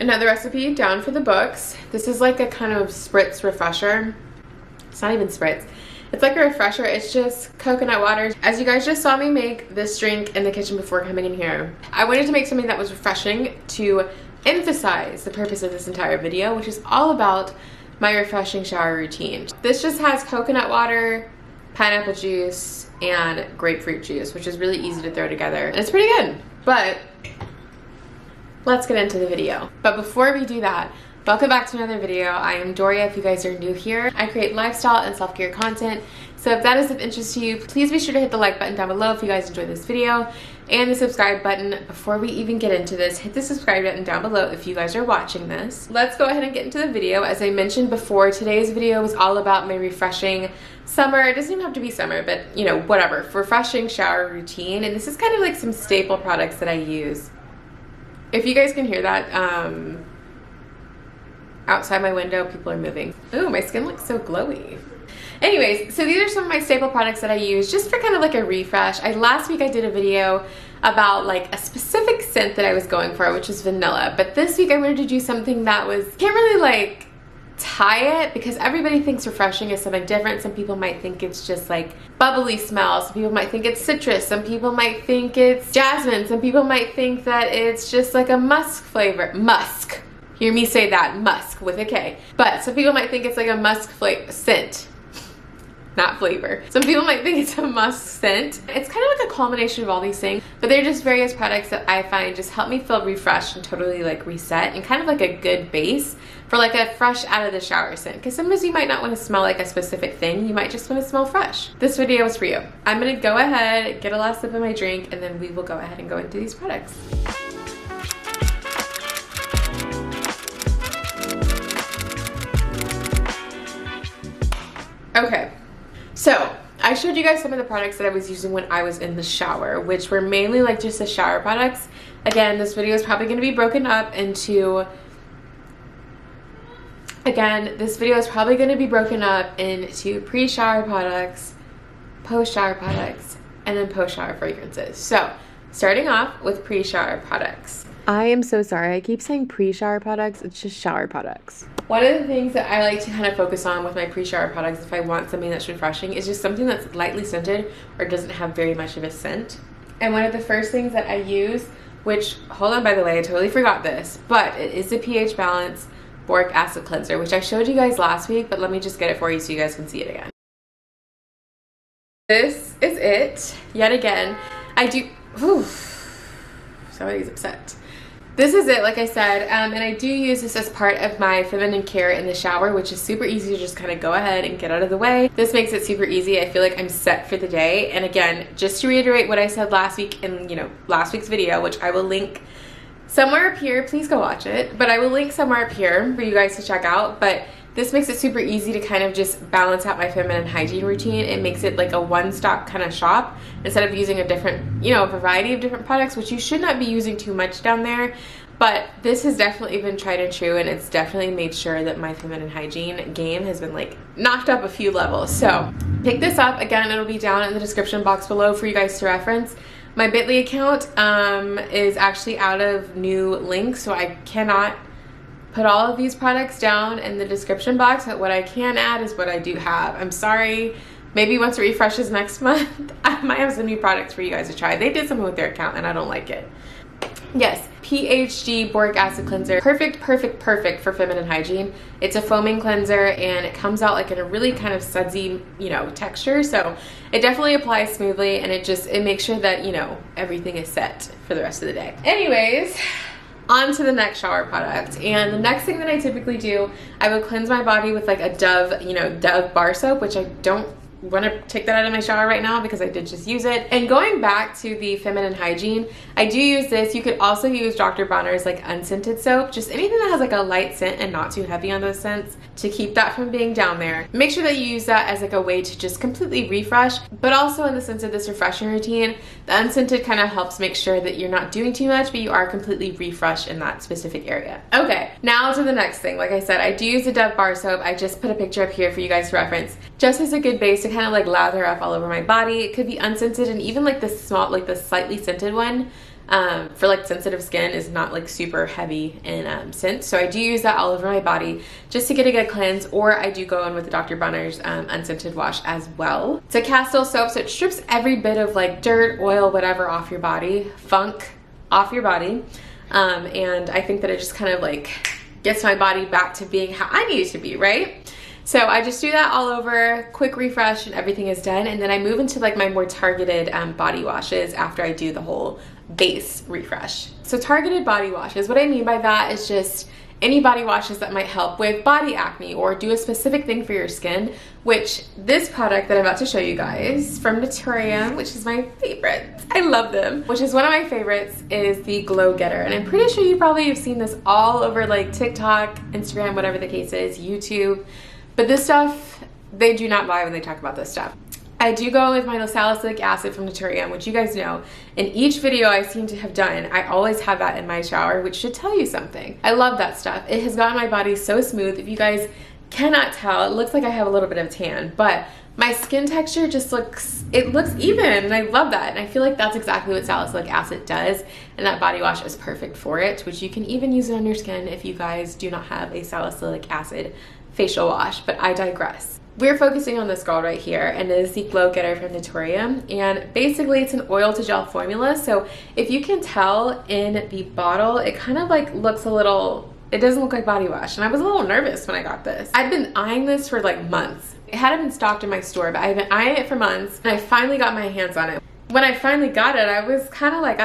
Another recipe down for the books. This is like a kind of spritz refresher. It's not even spritz. It's like a refresher. It's just coconut water. As you guys just saw me make this drink in the kitchen before coming in here, I wanted to make something that was refreshing to emphasize the purpose of this entire video, which is all about my refreshing shower routine. This just has coconut water, pineapple juice, and grapefruit juice, which is really easy to throw together. And it's pretty good. But let's get into the video. But before we do that, welcome back to another video. I am Doria if you guys are new here. I create lifestyle and self-care content. So if that is of interest to you, please be sure to hit the like button down below if you guys enjoyed this video, and the subscribe button. Before we even get into this, hit the subscribe button down below if you guys are watching this. Let's go ahead and get into the video. As I mentioned before, today's video was all about my refreshing summer, it doesn't even have to be summer, but you know, whatever, refreshing shower routine. And this is kind of like some staple products that I use. If you guys can hear that, outside my window, people are moving. Ooh, my skin looks so glowy. Anyways, so these are some of my staple products that I use just for kind of like a refresh. Last week I did a video about like a specific scent that I was going for, which is vanilla. But this week I wanted to do something that was, can't really like tie it because everybody thinks refreshing is something different. Some people might think it's just like bubbly smell. Some people might think it's citrus. Some people might think it's jasmine. Some people might think that it's just like a musk flavor. Musk. Hear me say that, musk with a K. But some people might think it's like a musk scent. Not flavor. Some people might think it's a musk scent. It's kind of like a culmination of all these things, but they're just various products that I find just help me feel refreshed and totally like reset and kind of like a good base for like a fresh out of the shower scent. Because sometimes you might not want to smell like a specific thing, you might just want to smell fresh. This video is for you. I'm gonna go ahead, get a last sip of my drink, and then we will go ahead and go into these products. Okay. So, I showed you guys some of the products that I was using when I was in the shower, which were mainly like just the shower products. Again, this video is probably going to be broken up into pre-shower products, post-shower products, and then post-shower fragrances. So, starting off with pre-shower products. I am so sorry. I keep saying pre-shower products. It's just shower products. One of the things that I like to kind of focus on with my pre-shower products if I want something that's refreshing is just something that's lightly scented or doesn't have very much of a scent. And one of the first things that I use, which, hold on by the way, I totally forgot this, but it is the pH Balance Boric Acid Cleanser, which I showed you guys last week, but let me just get it for you so you guys can see it again. This is it. Yet again, I do, somebody's upset. This is it, like I said, and I do use this as part of my feminine care in the shower, which is super easy to just kind of go ahead and get out of the way. This makes it super easy. I feel like I'm set for the day. And again, just to reiterate what I said last week in, last week's video, which I will link somewhere up here. Please go watch it. But I will link somewhere up here for you guys to check out. But this makes it super easy to kind of just balance out my feminine hygiene routine. It makes it like a one-stop kind of shop instead of using a different, a variety of different products, which you should not be using too much down there. But this has definitely been tried and true, and it's definitely made sure that my feminine hygiene game has been like knocked up a few levels. So pick this up. Again, it'll be down in the description box below for you guys to reference. My Bitly account is actually out of new links, so I cannot put all of these products down in the description box, but what I can add is what I do have. I'm sorry, maybe once it refreshes next month, I might have some new products for you guys to try. They did something with their account and I don't like it. Yes, PHG Boric Acid Cleanser. Perfect for feminine hygiene. It's a foaming cleanser and it comes out like in a really kind of sudsy, texture. So it definitely applies smoothly and it makes sure that, everything is set for the rest of the day. Anyways, on to the next shower product. And the next thing that I typically do, I would cleanse my body with like a Dove, Dove bar soap, which I don't want to take that out of my shower right now because I did just use it. And going back to the feminine hygiene, I do use this. You could also use Dr. Bronner's like unscented soap, just anything that has like a light scent and not too heavy on those scents to keep that from being down there. Make sure that you use that as like a way to just completely refresh, but also in the sense of this refreshing routine, the unscented kind of helps make sure that you're not doing too much, but you are completely refreshed in that specific area. Okay, now to the next thing. Like I said, I do use the Dove bar soap. I just put a picture up here for you guys to reference, just as a good base to kind of like lather up all over my body. It could be unscented, and even like the small, like the slightly scented one for like sensitive skin is not like super heavy in scent. So I do use that all over my body just to get a good cleanse, or I do go in with the Dr. Bronner's unscented wash as well. It's a castile soap, so it strips every bit of like dirt, oil, whatever off your body, funk off your body. And I think that it just kind of like gets my body back to being how I need it to be, right? So I just do that all over, quick refresh, and everything is done. And then I move into like my more targeted body washes after I do the whole base refresh. So targeted body washes, what I mean by that is just any body washes that might help with body acne or do a specific thing for your skin, which this product that I'm about to show you guys from Doria, which is my favorite, I love them, which is one of my favorites, is the Glow Getter. And I'm pretty sure you probably have seen this all over like TikTok, Instagram, whatever the case is, YouTube. But this stuff, they do not lie when they talk about this stuff. I do go with my salicylic acid from Doria, which you guys know. In each video I seem to have done, I always have that in my shower, which should tell you something. I love that stuff. It has gotten my body so smooth. If you guys cannot tell, it looks like I have a little bit of tan, but my skin texture just looks even, and I love that. And I feel like that's exactly what salicylic acid does, and that body wash is perfect for it, which you can even use it on your skin if you guys do not have a salicylic acid facial wash, but I digress. We're focusing on this girl right here, and it is the Glow Getter from Doria, and basically it's an oil to gel formula. So if you can tell in the bottle, it kind of like looks a little, it doesn't look like body wash, and I was a little nervous when I got this. I've been eyeing this for like months. It hadn't been stocked in my store, but I've been eyeing it for months, and I finally got my hands on it. When I finally got it, I was kind of like,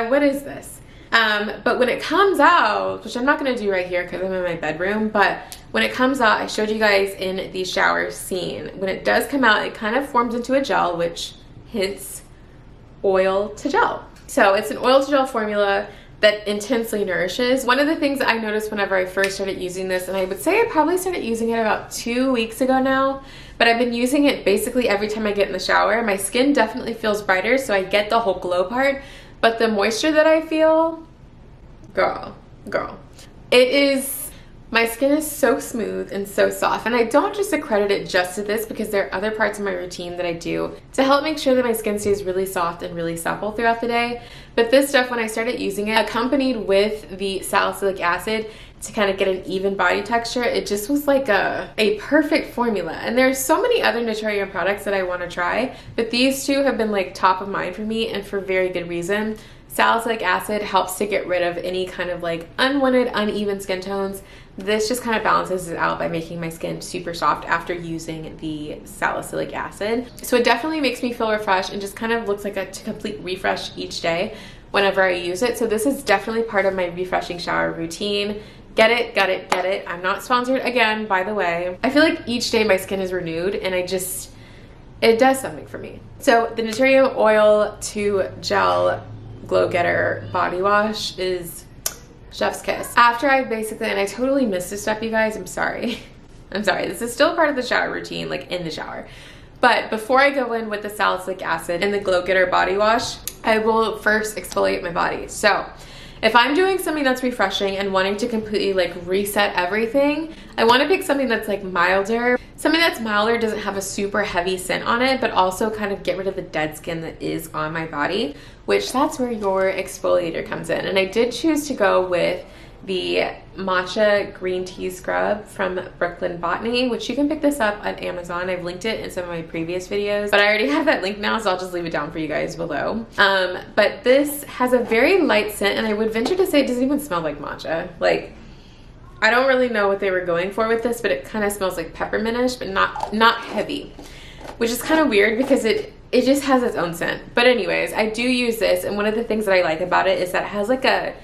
what is this? But when it comes out, which I'm not going to do right here because I'm in my bedroom, but when it comes out, I showed you guys in the shower scene. When it does come out, it kind of forms into a gel, which hints oil to gel. So it's an oil to gel formula that intensely nourishes. One of the things that I noticed whenever I first started using this, and I would say I probably started using it about 2 weeks ago now, but I've been using it basically every time I get in the shower. My skin definitely feels brighter, so I get the whole glow part, but the moisture that I feel, girl, it is, my skin is so smooth and so soft. And I don't just accredit it just to this, because there are other parts of my routine that I do to help make sure that my skin stays really soft and really supple throughout the day. But this stuff, when I started using it, accompanied with the salicylic acid to kind of get an even body texture, it just was like a perfect formula. And there's so many other Doria products that I want to try, but these two have been like top of mind for me, and for very good reason. Salicylic acid helps to get rid of any kind of like unwanted, uneven skin tones. This just kind of balances it out by making my skin super soft after using the salicylic acid. So it definitely makes me feel refreshed and just kind of looks like a complete refresh each day whenever I use it. So this is definitely part of my refreshing shower routine. Get it, get it, get it. I'm not sponsored again, by the way. I feel like each day my skin is renewed, and it does something for me. So the Doria Oil to Gel Glow Getter body wash is chef's kiss. After I basically, and I totally missed this step, you guys, I'm sorry. This is still part of the shower routine, like in the shower. But before I go in with the salicylic acid and the Glow Getter body wash, I will first exfoliate my body. So if I'm doing something that's refreshing and wanting to completely like reset everything, I want to pick something that's like milder. Something that's milder, doesn't have a super heavy scent on it, but also kind of get rid of the dead skin that is on my body, which that's where your exfoliator comes in. And I did choose to go with the matcha green tea scrub from Brooklyn Botany, which you can pick this up on Amazon. I've linked it in some of my previous videos, but I already have that link now, so I'll just leave it down for you guys below. But this has a very light scent, and I would venture to say it doesn't even smell like matcha. Like, I don't really know what they were going for with this, but it kind of smells like peppermint-ish, but not heavy, which is kind of weird because it just has its own scent. But anyways, I do use this, and one of the things that I like about it is that it has like it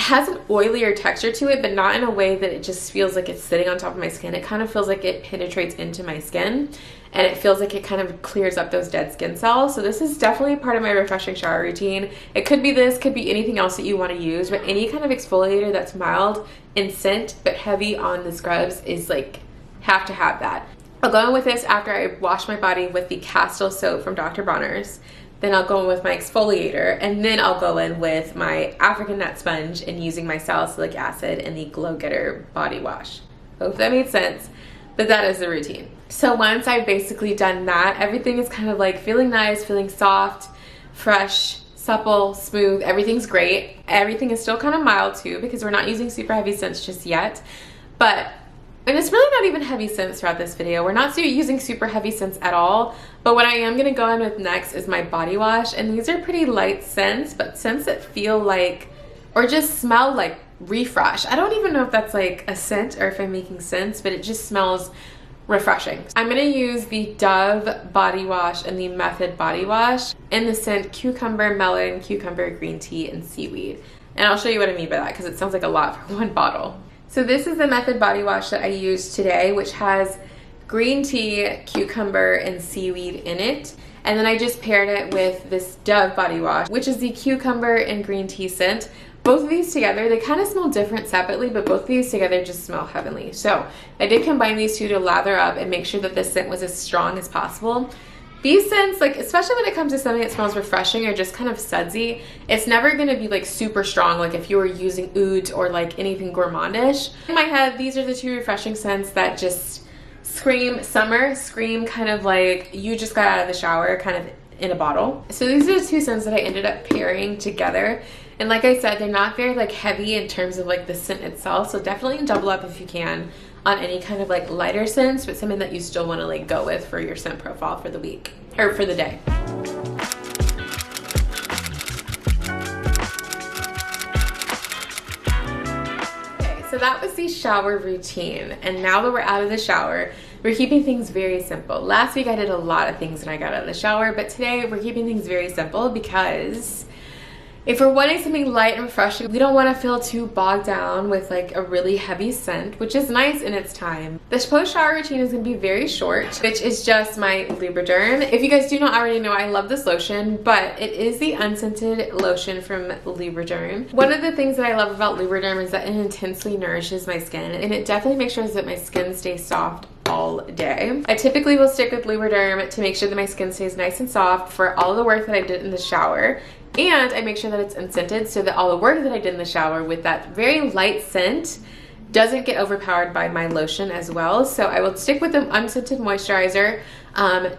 has an oilier texture to it, but not in a way that it just feels like it's sitting on top of my skin. It kind of feels like it penetrates into my skin, and it feels like it kind of clears up those dead skin cells. So this is definitely part of my refreshing shower routine. It could be this, could be anything else that you want to use, but any kind of exfoliator that's mild in scent but heavy on the scrubs is like, have to have that. I'll go in with this after I wash my body with the castile soap from Dr. Bronner's. Then I'll go in with my exfoliator, and then I'll go in with my African nut sponge and using my salicylic acid and the Glow Getter body wash. Hope that made sense, but that is the routine. So once I've basically done that, everything is kind of like feeling nice, feeling soft, fresh, supple, smooth, everything's great. Everything is still kind of mild too because we're not using super heavy scents just yet. And it's really not even heavy scents throughout this video. We're not using super heavy scents at all. But what I am going to go in with next is my body wash. And these are pretty light scents, but scents that feel like, or just smell like refresh. I don't even know if that's like a scent or if I'm making sense, but it just smells refreshing. I'm going to use the Dove body wash and the Method body wash in the scent cucumber, melon, cucumber, green tea, and seaweed. And I'll show you what I mean by that because it sounds like a lot for one bottle. So this is the Method body wash that I used today, which has green tea, cucumber, and seaweed in it. And then I just paired it with this Dove body wash, which is the cucumber and green tea scent. Both of these together, they kind of smell different separately, but both of these together just smell heavenly. So I did combine these two to lather up and make sure that this scent was as strong as possible. These scents, like, especially when it comes to something that smells refreshing or just kind of sudsy, it's never going to be like super strong like if you were using ouds or like anything gourmandish. In my head, these are the two refreshing scents that just scream summer, scream kind of like you just got out of the shower kind of in a bottle. So these are the two scents that I ended up pairing together. And like I said, they're not very like heavy in terms of like the scent itself. So definitely double up if you can on any kind of like lighter scents, but something that you still want to like go with for your scent profile for the week or for the day. Okay, so that was the shower routine. And now that we're out of the shower, we're keeping things very simple. Last week I did a lot of things when I got out of the shower, but today we're keeping things very simple because if we're wanting something light and refreshing, we don't want to feel too bogged down with like a really heavy scent, which is nice in its time. This post-shower routine is going to be very short, which is just my Lubriderm. If you guys do not already know, I love this lotion, but it is the unscented lotion from Lubriderm. One of the things that I love about Lubriderm is that it intensely nourishes my skin, and it definitely makes sure that my skin stays soft all day. I typically will stick with Lubriderm to make sure that my skin stays nice and soft for all the work that I did in the shower. And I make sure that it's unscented so that all the work that I did in the shower with that very light scent doesn't get overpowered by my lotion as well. So I will stick with the unscented moisturizer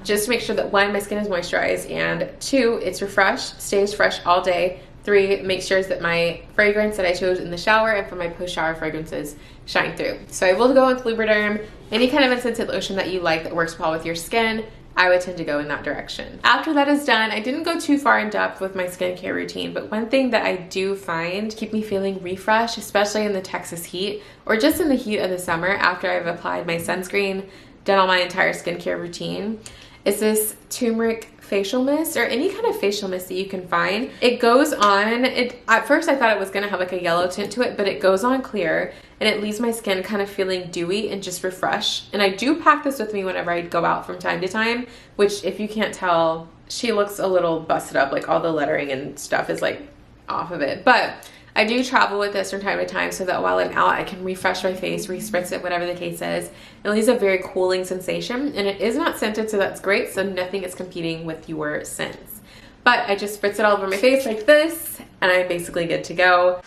just to make sure that one, my skin is moisturized, and two, it's refreshed, stays fresh all day. Three, make sure that my fragrance that I chose in the shower and for my post-shower fragrances shine through. So I will go with Lubriderm. Any kind of unscented lotion that you like that works well with your skin, I would tend to go in that direction. After that is done, I didn't go too far in depth with my skincare routine, but one thing that I do find keep me feeling refreshed, especially in the Texas heat or just in the heat of the summer after I've applied my sunscreen, done all my entire skincare routine, is this turmeric facial mist or any kind of facial mist that you can find. It goes on, at first I thought it was gonna have like a yellow tint to it, but it goes on clear and it leaves my skin kind of feeling dewy and just refreshed. And I do pack this with me whenever I go out from time to time, which if you can't tell, she looks a little busted up, like all the lettering and stuff is like off of it. But I do travel with this from time to time so that while I'm out, I can refresh my face, re-spritz it, whatever the case is. It leaves a very cooling sensation, and it is not scented, so that's great, so nothing is competing with your scents. But I just spritz it all over my face like this, and I'm basically good to go.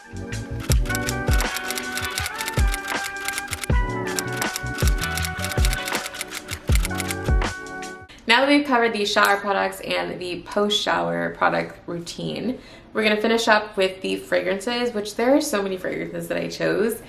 Now that we've covered the shower products and the post-shower product routine, we're going to finish up with the fragrances, which there are so many fragrances that I chose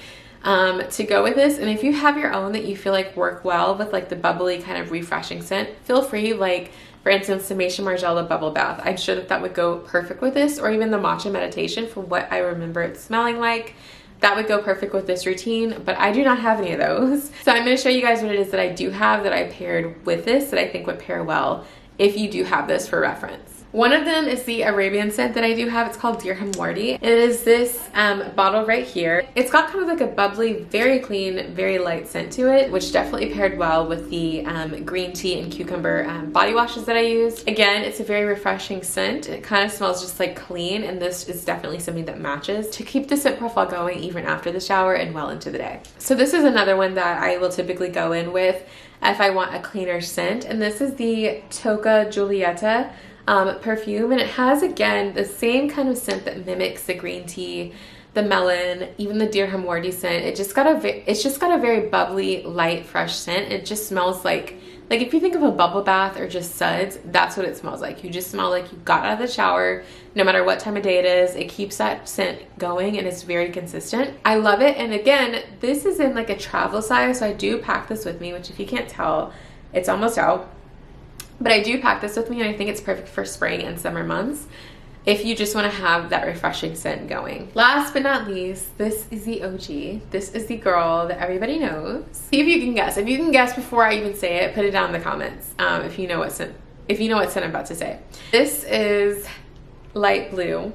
to go with this. And if you have your own that you feel like work well with like the bubbly kind of refreshing scent, feel free. Like for instance, the Maison Margiela Bubble Bath. I'm sure that that would go perfect with this, or even the Matcha Meditation from what I remember it smelling like. That would go perfect with this routine, but I do not have any of those. So I'm going to show you guys what it is that I do have that I paired with this that I think would pair well if you do have this for reference. One of them is the Arabian scent that I do have. It's called Dirham Wardi. It is this bottle right here. It's got kind of like a bubbly, very clean, very light scent to it, which definitely paired well with the green tea and cucumber body washes that I used. Again, it's a very refreshing scent. It kind of smells just like clean, and this is definitely something that matches to keep the scent profile going even after the shower and well into the day. So this is another one that I will typically go in with if I want a cleaner scent, and this is the Tocca Giulietta perfume, and it has again the same kind of scent that mimics the green tea, the melon, even the Dirham Wardi scent. It's just got a very bubbly, light, fresh scent. It just smells like Like if you think of a bubble bath or just suds, that's what it smells like. You just smell like you got out of the shower, no matter what time of day it is. It keeps that scent going and it's very consistent. I love it. And again, this is in like a travel size, so I do pack this with me, which if you can't tell, it's almost out. But I do pack this with me, and I think it's perfect for spring and summer months if you just want to have that refreshing scent going. Last but not least, this is the OG. This is the girl that everybody knows. See if you can guess. If you can guess before I even say it, put it down in the comments. If you know what scent I'm about to say. This is Light Blue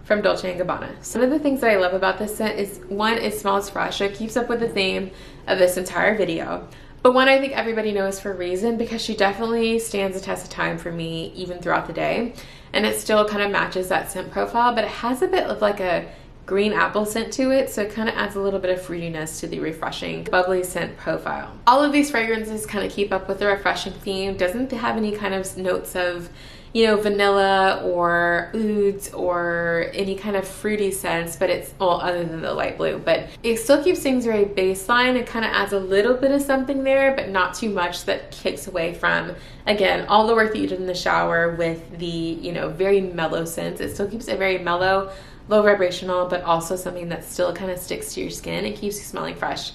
from Dolce & Gabbana. So one of the things that I love about this scent is, one, it smells fresh. It keeps up with the theme of this entire video. But one I think everybody knows for a reason, because she definitely stands the test of time for me even throughout the day. And it still kind of matches that scent profile, but it has a bit of like a green apple scent to it, so it kind of adds a little bit of fruitiness to the refreshing, bubbly scent profile. All of these fragrances kind of keep up with the refreshing theme. Doesn't have any kind of notes of, you know, vanilla or ouds or any kind of fruity scents, but it's, well, other than the light blue, but it still keeps things very baseline. It kind of adds a little bit of something there, but not too much that kicks away from, again, all the work that you did in the shower with the, you know, very mellow scents. It still keeps it very mellow, low vibrational, but also something that still kind of sticks to your skin and keeps you smelling fresh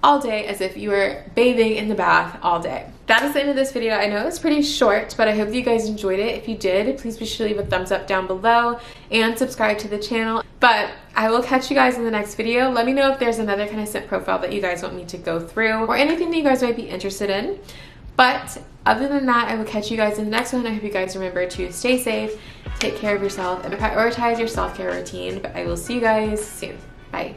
all day, as if you were bathing in the bath all day. That is the end of this video. I know it was pretty short, but I hope you guys enjoyed it. If you did, please be sure to leave a thumbs up down below and subscribe to the channel. But I will catch you guys in the next video. Let me know if there's another kind of scent profile that you guys want me to go through, or anything that you guys might be interested in. But other than that, I will catch you guys in the next one. I hope you guys remember to stay safe, take care of yourself, and prioritize your self-care routine. But I will see you guys soon. Bye.